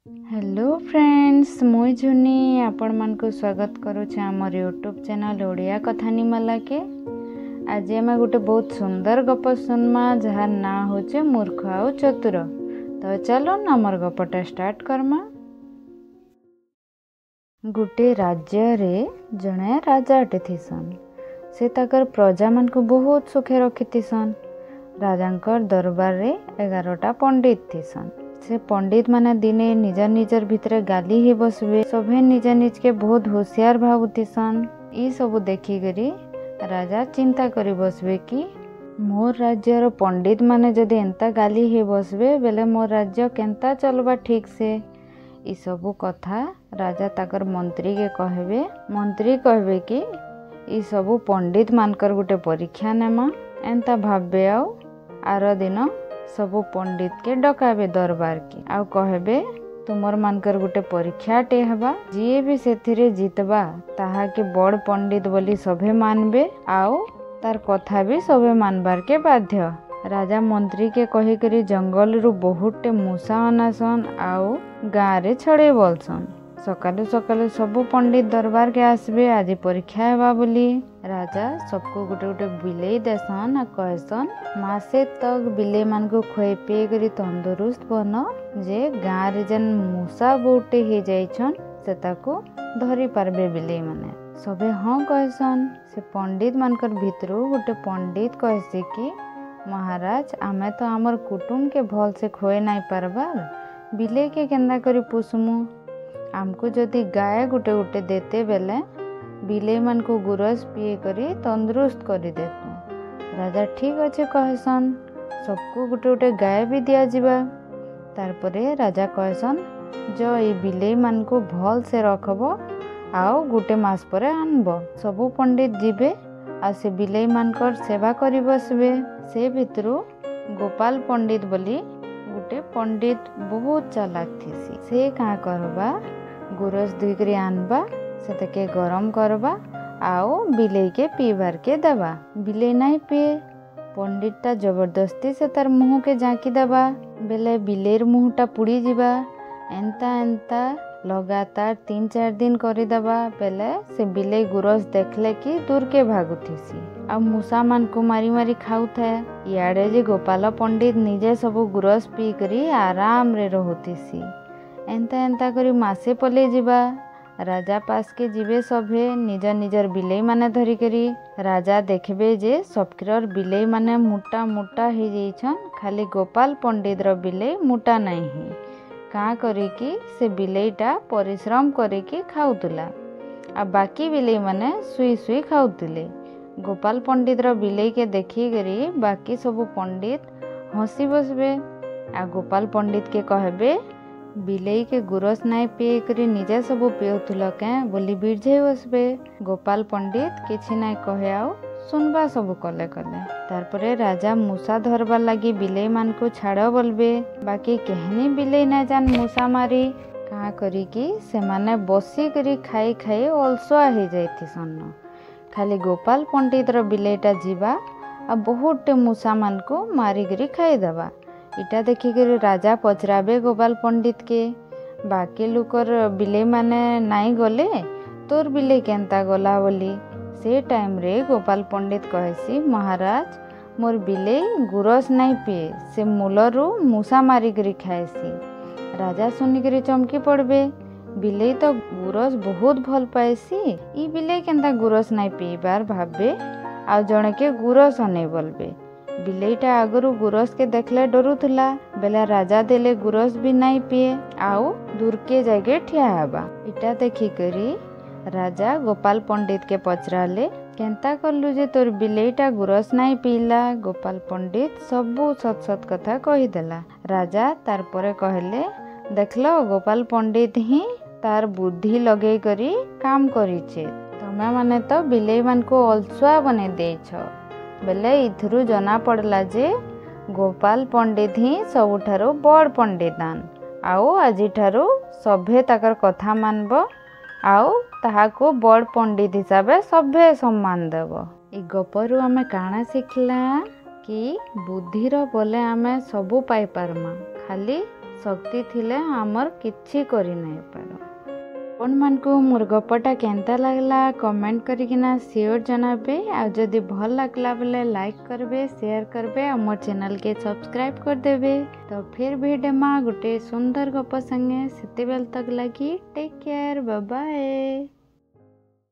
Hello friends मुई झुनी आपण मान को स्वागत करुचे आमर यूट्यूब चैनल ओडिया कथानीमाला के। आज आम गोटे बहुत सुंदर गप सुनमा जहार ना होचे मूर्ख आउ चतुर। तो चलो आमर गपटा स्टार्ट करमा। गोटे राज्य रे जने राजाटे थिसन। से ताकर प्रजा मान को बहुत सुखे रखिथिसन। राजांकर दरबार रे 11टा पंडित थिसन। से पंडित माने दिने निजर निजर भितरे गाली ही बसबे। सभे निज निज के बहुत होशियार भावुथिसन। ई सब देखी करी राजा चिंता करी बसबे कि मोर राज्यर पंडित माने जदि एंता गाली ही बसबे बेले मोर राज्य केंता चलबा ठीक से। ई सब कथा राजा ताकर मंत्री के कहबे। मंत्री कहबे कि ई सब पंडित मानकर गोटे परीक्षा नेमा। एंता भाबे आर दिन सबु पंडित के डकाबे दरबार के आउ कहबे तुमर मानकर गोटे परीक्षा टे हबा। जी भी सेथिरे जीतबा ताहा के बड़ पंडित बोली सभे मानबे आउ तार कथा भी सभे मानबार के बाध्य। राजा मंत्री के कही करी जंगल रु बहुते मूसा अनासन आउ गाँ रे छड़े बोलसन। सकालु सकालु सबु पंडित दरबार के आसबे आज परीक्षा हेबा बोली। राजा सबको गोटे गोटे बिलेई देसन आ कहसन मासे तक बिलेई मान को खुए पिए करी तंदुरुस्त बन जे गाँ रे जन मूसा बहुटे ही जाइछन से ताको धरी पारबे बिलेई माने। सबे हाँ कहसन। से पंडित मानकर भितरु गोटे पंडित कहसी कि महाराज आमे तो आमर कुटुम के भल से खोए नाई पारबार बिलेई के केंदा करी पुसमु। आमको जदि गाय गोटे गोटे देते बेले बिलेई मान को गुरस पिए करी तंदुरुस्त करी देतु। राजा ठीक अच्छे कहसन। सबको गोटे गोटे गाय भी दिया जिबा। तारपरे राजा कहसन जो ये बिलेई मान को भल से रखबो आओ गोटे मास परे आनबो। सबु पंडित जीबे आ से बिलेई मानकर सेवा करी बसबे। से भितरु गोपाल पंडित बोली गोटे पंडित बहुत चालाक थीसी। से का करबा गुरस दुई करी आनबा से गरम करबा आओ बिलेई के पीबार के देबा। बिलेई नहीं पिए पंडितटा जबरदस्ती से तार मुँह के जाकी देबा बेले बिलेईर मुँहटा पुड़ी जिबा। एंता एंता लगातार 3-4 दिन करी देबा बेले से बिलेई गुरस देखले कि दूर के भागुथीसी आ मूसा मान को मारी मारी खाऊଥାଏ। इयाड़े जे गोपाल पंडित निजे सबु गुरस पी करी आराम रे रहुथीसी। एंता एंता करी मासे पले जिबा। राजा पास के जीवे सभे निजर निजर बिलेई माने धरी करी। राजा देखबे जे सबकर बिलेई माने मोटा मोटा ही जाइछन खाली गोपाल पंडित रो बिलेई मोटा नहीं ही। का करी कि से बिलेईटा परिश्रम करी कि खाउतला आ बाकी बिलेई माने सुई सुई खाउतले। गोपाल पंडित रो बिलेई के देखी करी बाकी सबु पंडित हंसी बसबे आ गोपाल पंडित के कहबे बिलेई के गुरस नाई पिए करी निजे सबु पिउथुल के बोली बिरझे बसबे। गोपाल पंडित किछि नाई कहे आउ सुनबा सबु कले कले। तारपरे राजा मूसा धरबार लगी बिलेई मान को छाड़ बोलबे। बाकी केहनी बिलेई ना जान मूसा मारी का करी कि से माने बसी करी खाई खाई अलसुआ ही जाइथिसन। खाली गोपाल पंडित रो बिलेईटा जीवा आ बहुते मूसा मान को मारी करी खाई देबा। इटा देखी कर राजा पचराबे गोपाल पंडित के बाकी लुकर बिलेई माने नाई गले तोर बिलेई केंता गला बोली। से टाइम रे गोपाल पंडित कहसी महाराज मोर बिलेई गुरस नाई पिए से मूलरू मूसा मारी करी खाएसी। राजा सुनी करी चमकी पड़बे बिलेई तो गुरस बहुत भल पाएसी ई बिलेई केंता गुरस नाई पीबार भाबे आ जणे के गुरस अनै बोलबे। बिलेईटा आगरू गुरस के देखले डरुथला बेला राजा देले गुरस भी नहीं पिए आउ दूर के जगह ठिया हबा। इटा देखी करी राजा गोपाल पंडित के पचराले केंता करलु जे तोर बिलेईटा गुरस नहीं पीला। गोपाल पंडित सबू सत सत कथा कही देला। राजा तार परे कहले देखलो गोपाल पंडित ही तार बुद्धि लगे करी काम करिछे। तमे माने तो बिलेई मान को अलसुआ बने देछ बेले इथुरु जना पड़ला जे गोपाल पंडित ही सबुठारु बड़ पंडितान आउ आजी ठारु सभे ताकर कथा मानबो आउ ताहाको बड़ पंडित हिसाबे सभे सम्मान देबो। ई गपरु आमे काना सिखला कि बुद्धिर बोले आमे सबु पाई पारमा खाली शक्ति थिले आमर किछि करि नै पारो। आपण मानकु मोर गपटा केंता लागला कमेंट करिकिना शेयर जनाबे। आ जदि भल लागला बेले लाइक करबे, शेयर करबे और मोर चैनल के सब्सक्राइब कर देबे। तो फिर भिडेमा गुटे सुंदर गप संगे, सेते बेल तक लगी टेक केयर, बाय बाय।